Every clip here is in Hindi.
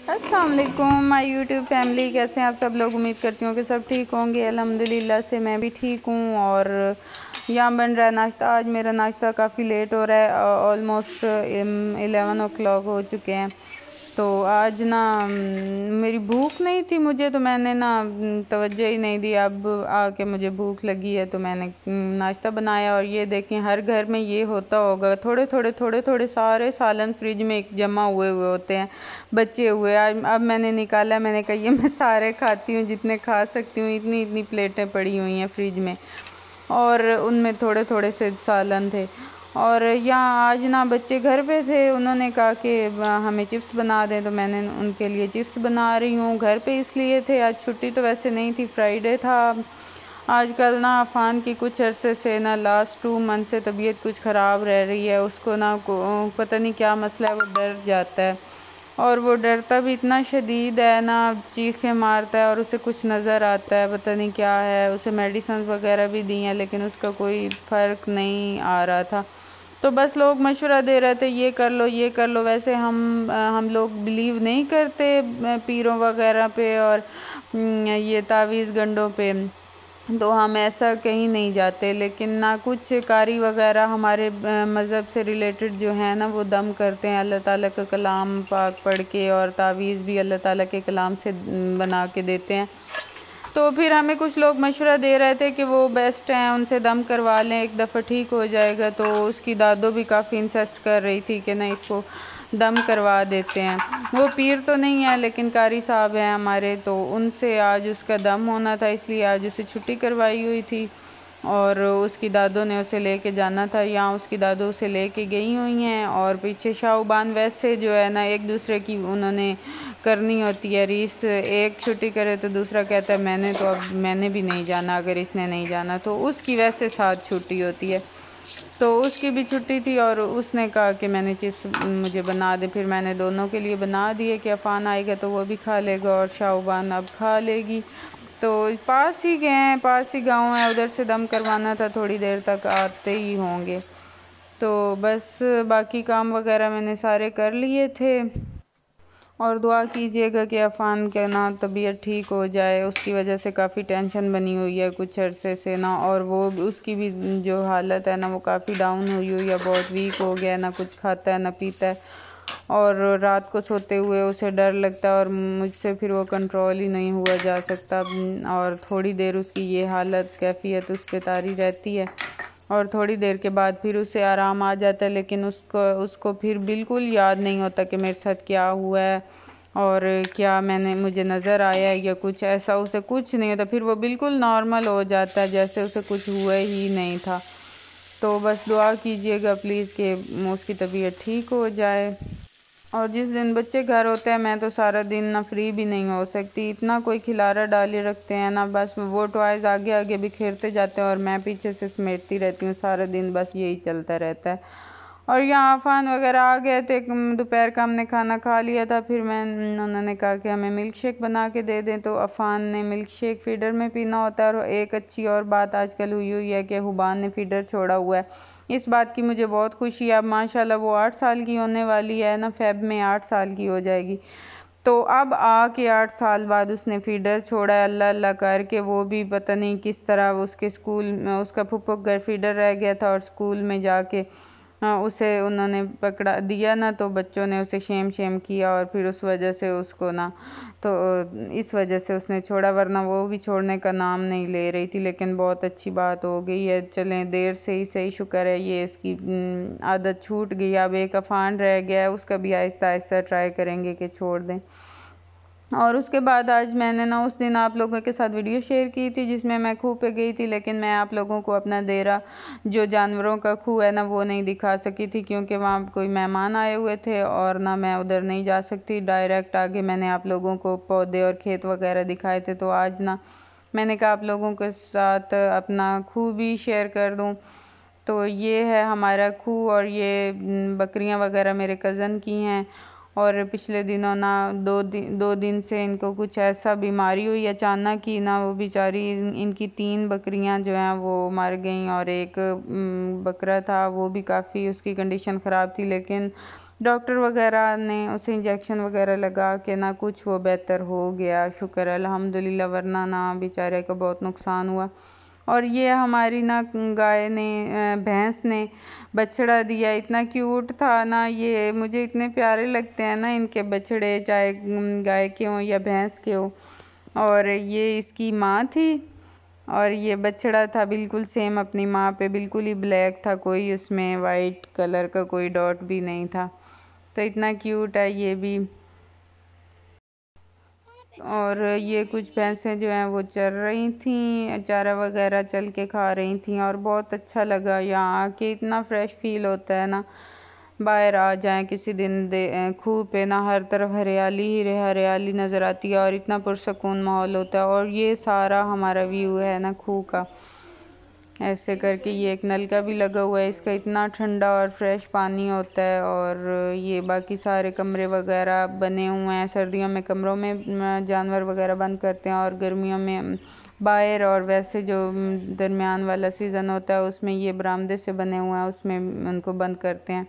अस्सलाम वालेकुम माय यूट्यूब फैमिली, कैसे हैं आप सब लोग। उम्मीद करती हूँ कि सब ठीक होंगे। अल्हम्दुलिल्लाह से मैं भी ठीक हूँ। और यहाँ बन रहा है नाश्ता। आज मेरा नाश्ता काफ़ी लेट हो रहा है, ऑलमोस्ट 11 o'clock हो चुके हैं। तो आज ना मेरी भूख नहीं थी मुझे, तो मैंने ना तवज्जो ही नहीं दी। अब आके मुझे भूख लगी है तो मैंने नाश्ता बनाया। और ये देखें, हर घर में ये होता होगा, थोड़े थोड़े सारे सालन फ्रिज में एक जमा हुए हुए होते हैं, बचे हुए। आज अब मैंने निकाला, मैंने कहा ये मैं सारे खाती हूँ, जितने खा सकती हूँ। इतनी इतनी प्लेटें पड़ी हुई हैं फ्रिज में, और उनमें थोड़े थोड़े से सालन थे। और यहाँ आज ना बच्चे घर पे थे, उन्होंने कहा कि हमें चिप्स बना दें, तो मैंने उनके लिए चिप्स बना रही हूँ। घर पे इसलिए थे, आज छुट्टी तो वैसे नहीं थी, फ्राइडे था। आजकल ना अफ़ान की कुछ अरसे से ना लास्ट 2 मंथ से तबीयत कुछ ख़राब रह रही है। उसको ना पता नहीं क्या मसला है, वो डर जाता है। और वो डरता भी इतना शदीद है ना, चीखें मारता है और उसे कुछ नज़र आता है, पता नहीं क्या है। उसे मेडिसिन वगैरह भी दी हैं, लेकिन उसका कोई फ़र्क नहीं आ रहा था। तो बस लोग मशवरा दे रहे थे, ये कर लो ये कर लो। वैसे हम लोग बिलीव नहीं करते पीरों वगैरह पे और ये तावीज़ गंडों पे, तो हम ऐसा कहीं नहीं जाते। लेकिन ना कुछ कारी वगैरह हमारे मज़हब से रिलेटेड जो है ना, वो दम करते हैं अल्लाह ताला का कलाम पाक पढ़ के, और तावीज़ भी अल्लाह ताला के कलाम से बना के देते हैं। तो फिर हमें कुछ लोग मशवरा दे रहे थे कि वो बेस्ट हैं, उनसे दम करवा लें, एक दफ़ा ठीक हो जाएगा। तो उसकी दादो भी काफ़ी इंसिस्ट कर रही थी कि नहीं, इसको दम करवा देते हैं। वो पीर तो नहीं है, लेकिन कारी साहब हैं हमारे, तो उनसे आज उसका दम होना था, इसलिए आज उसे छुट्टी करवाई हुई थी। और उसकी दादों ने उसे लेके जाना था, यहाँ उसकी दादों उसे लेके गई हुई हैं। और पीछे शाहबान वैसे जो है ना, एक दूसरे की उन्होंने करनी होती है रीस। एक छुट्टी करे तो दूसरा कहता है मैंने तो अब मैंने भी नहीं जाना, अगर इसने नहीं जाना तो उसकी वैसे साथ छुट्टी होती है। तो उसकी भी छुट्टी थी और उसने कहा कि मैंने चिप्स मुझे बना दे। फिर मैंने दोनों के लिए बना दिए कि अफ़ान आएगा तो वो भी खा लेगा और शाहबान अब खा लेगी। तो पास ही गए हैं, पास ही गांव है, उधर से दम करवाना था, थोड़ी देर तक आते ही होंगे। तो बस बाकी काम वगैरह मैंने सारे कर लिए थे। और दुआ कीजिएगा कि अफ़ान के ना तबीयत ठीक हो जाए, उसकी वजह से काफ़ी टेंशन बनी हुई है कुछ अरसे से ना। और वो उसकी भी जो हालत है ना, वो काफ़ी डाउन हुई है, बहुत वीक हो गया है, ना कुछ खाता है ना पीता है। और रात को सोते हुए उसे डर लगता है, और मुझसे फिर वो कंट्रोल ही नहीं हुआ जा सकता। और थोड़ी देर उसकी ये हालत कैफियत उस पर तारी रहती है, और थोड़ी देर के बाद फिर उसे आराम आ जाता है। लेकिन उसको फिर बिल्कुल याद नहीं होता कि मेरे साथ क्या हुआ है और क्या मुझे नज़र आया है या कुछ ऐसा, उसे कुछ नहीं होता। फिर वो बिल्कुल नॉर्मल हो जाता है, जैसे उसे कुछ हुआ ही नहीं था। तो बस दुआ कीजिएगा प्लीज़ कि उसकी तबीयत ठीक हो जाए। और जिस दिन बच्चे घर होते हैं, मैं तो सारा दिन ना फ्री भी नहीं हो सकती, इतना कोई खिलारा डाले रखते हैं ना, बस वो टॉयज़ आगे आगे बिखेरते जाते हैं और मैं पीछे से समेटती रहती हूँ सारा दिन, बस यही चलता रहता है। और यहाँ अफ़ान वगैरह आ गए थे, दोपहर का हमने खाना खा लिया था। फिर उन्होंने कहा कि हमें मिल्क शेक बना के दे दें, तो अफ़ान ने मिल्क शेक फ़ीडर में पीना होता है। और एक अच्छी और बात आजकल हुई है कि हुबान ने फ़ीडर छोड़ा हुआ है। इस बात की मुझे बहुत खुशी है। अब माशाल्लाह वो 8 साल की होने वाली है ना, फ़ेब में 8 साल की हो जाएगी। तो अब आके 8 साल बाद उसने फ़ीडर छोड़ा है, अल्लाह अल्लाह करके। वो भी पता नहीं किस तरह उसके स्कूल में, उसका फुफ्फो घर फ़ीडर रह गया था, और स्कूल में जाके उसे उन्होंने पकड़ा दिया ना, तो बच्चों ने उसे शेम शेम किया, और फिर उस वजह से उसको ना, तो इस वजह से उसने छोड़ा, वरना वो भी छोड़ने का नाम नहीं ले रही थी। लेकिन बहुत अच्छी बात हो गई है, चलें देर से ही सही, शुक्र है ये इसकी आदत छूट गई। अब एक अफ़ान रह गया है, उसका भी आहिस्ता आहिस्ता ट्राई करेंगे कि छोड़ दें। और उसके बाद आज मैंने ना उस दिन आप लोगों के साथ वीडियो शेयर की थी जिसमें मैं खूह पे गई थी, लेकिन मैं आप लोगों को अपना देरा जो जानवरों का खूह है ना, वो नहीं दिखा सकी थी, क्योंकि वहाँ कोई मेहमान आए हुए थे और ना मैं उधर नहीं जा सकती डायरेक्ट। आगे मैंने आप लोगों को पौधे और खेत वगैरह दिखाए थे, तो आज ना मैंने कहा आप लोगों के साथ अपना खूह भी शेयर कर दूँ। तो ये है हमारा खूह, और ये बकरियां वगैरह मेरे कज़न की हैं। और पिछले दिनों ना 2 दिन से इनको कुछ ऐसा बीमारी हुई अचानक ही ना, वो बेचारी इनकी 3 बकरियां जो हैं वो मर गईं, और एक बकरा था वो भी काफ़ी उसकी कंडीशन ख़राब थी। लेकिन डॉक्टर वगैरह ने उसे इंजेक्शन वगैरह लगा के ना कुछ वो बेहतर हो गया, शुक्र है अल्हम्दुलिल्लाह, वरना ना बेचारे का बहुत नुकसान हुआ। और ये हमारी ना गाय ने भैंस ने बछड़ा दिया, इतना क्यूट था ना ये, मुझे इतने प्यारे लगते हैं ना इनके बछड़े, चाहे गाय के हों या भैंस के हों। और ये इसकी माँ थी और ये बछड़ा था बिल्कुल सेम अपनी माँ पे, बिल्कुल ही ब्लैक था, कोई उसमें वाइट कलर का कोई डॉट भी नहीं था। तो इतना क्यूट है ये भी। और ये कुछ भैंसें जो हैं वो चर रही थी, चारा वगैरह चल के खा रही थी। और बहुत अच्छा लगा यहाँ आके, इतना फ्रेश फील होता है ना, बाहर आ जाएं किसी दिन खूह पे ना, हर तरफ हरियाली ही हरियाली नज़र आती है और इतना पुरसकून माहौल होता है। और ये सारा हमारा व्यू है ना खूह का, ऐसे करके ये एक नलका भी लगा हुआ है, इसका इतना ठंडा और फ्रेश पानी होता है। और ये बाकी सारे कमरे वगैरह बने हुए हैं, सर्दियों में कमरों में जानवर वगैरह बंद करते हैं और गर्मियों में बाहर, और वैसे जो दरमियान वाला सीज़न होता है उसमें ये बरामदे से बने हुए हैं, उसमें उनको बंद करते हैं।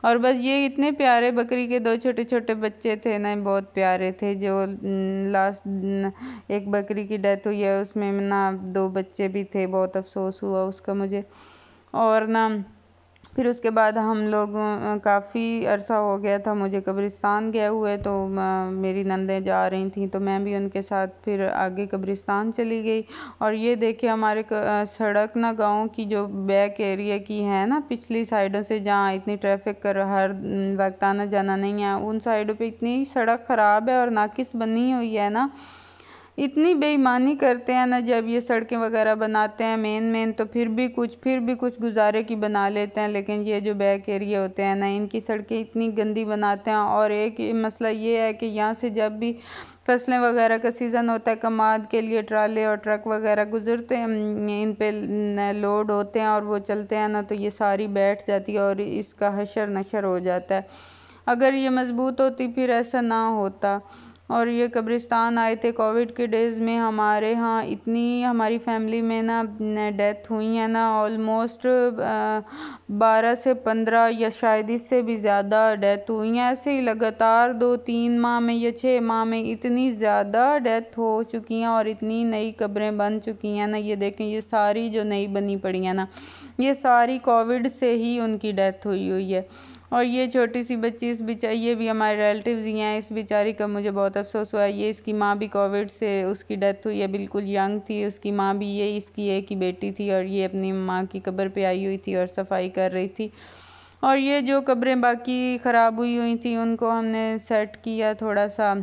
और बस ये इतने प्यारे बकरी के दो छोटे छोटे बच्चे थे ना, बहुत प्यारे थे। जो लास्ट एक बकरी की डेथ हुई है उसमें ना दो बच्चे भी थे, बहुत अफसोस हुआ उसका मुझे। और ना फिर उसके बाद हम लोग काफ़ी अरसा हो गया था मुझे कब्रिस्तान गए हुए, तो मेरी नंदें जा रही थी तो मैं भी उनके साथ फिर आगे कब्रिस्तान चली गई। और ये देखे हमारे सड़क ना गांव की जो बैक एरिया की है ना, पिछली साइडों से जहाँ इतनी ट्रैफिक कर हर वक्त आना जाना नहीं है, उन साइडों पे इतनी सड़क ख़राब है और नाकिस बनी हुई है ना, इतनी बेईमानी करते हैं ना जब ये सड़कें वगैरह बनाते हैं मेन तो फिर भी कुछ गुजारे की बना लेते हैं। लेकिन ये जो बैक एरिया होते हैं ना, इनकी सड़कें इतनी गंदी बनाते हैं। और एक मसला ये है कि यहाँ से जब भी फसलें वगैरह का सीज़न होता है, कमाद के लिए ट्राले और ट्रक वगैरह गुजरते हैं, इन पे लोड होते हैं और वो चलते हैं ना, तो ये सारी बैठ जाती है और इसका हशर नशर हो जाता है। अगर ये मज़बूत होती फिर ऐसा ना होता। और ये कब्रिस्तान आए थे कोविड के डेज़ में, हमारे यहाँ इतनी हमारी फैमिली में ना डेथ हुई है ना, ऑलमोस्ट 12 से 15 या शायद इससे भी ज़्यादा डेथ हुई हैं। ऐसे ही लगातार 2-3 माह में या 6 माह में इतनी ज़्यादा डेथ हो चुकी हैं और इतनी नई कब्रें बन चुकी हैं ना। ये देखें, ये सारी जो नई बनी पड़ी हैं ना, ये सारी कोविड से ही उनकी डेथ हुई है। और ये छोटी सी बच्ची, इस बेचारी, ये भी हमारे रिलेटिव्स ही हैं, इस बेचारी का मुझे बहुत अफसोस हुआ है। ये इसकी माँ भी कोविड से उसकी डेथ हुई है, बिल्कुल यंग थी उसकी माँ भी, ये इसकी एक ही बेटी थी और ये अपनी माँ की कब्र पे आई हुई थी और सफाई कर रही थी। और ये जो कब्रें बाकी ख़राब हुई थी उनको हमने सेट किया थोड़ा सा,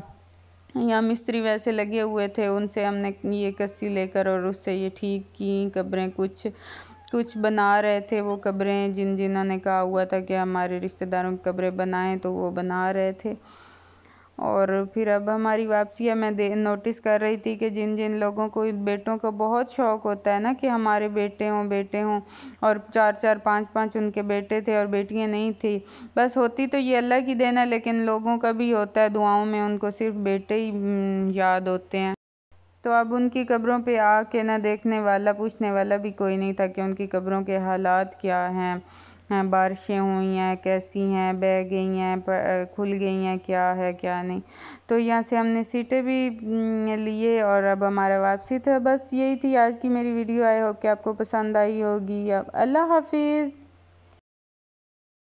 यहाँ मिस्त्री वैसे लगे हुए थे, उनसे हमने ये कस्सी लेकर और उससे ये ठीक की कब्रें। कुछ बना रहे थे वो कब्रें, जिन्होंने कहा हुआ था कि हमारे रिश्तेदारों की कब्रें बनाएं, तो वो बना रहे थे। और फिर अब हमारी वापसी है, मैं नोटिस कर रही थी कि जिन जिन लोगों को बेटों का बहुत शौक़ होता है ना कि हमारे बेटे हों, और 4-4 5-5 उनके बेटे थे और बेटियां नहीं थी, बस होती तो ये अल्लाह की देन है, लेकिन लोगों का भी होता है दुआओं में उनको सिर्फ बेटे ही याद होते हैं। तो अब उनकी कब्रों पे आके ना देखने वाला, पूछने वाला भी कोई नहीं था कि उनकी कब्रों के हालात क्या हैं, बारिशें हुई हैं कैसी हैं, बह गई हैं, खुल गई हैं, क्या है क्या नहीं। तो यहाँ से हमने सीटें भी लिए और अब हमारा वापसी था। बस यही थी आज की मेरी वीडियो। आई होप कि आपको पसंद आई होगी। अब अल्लाह हाफिज़।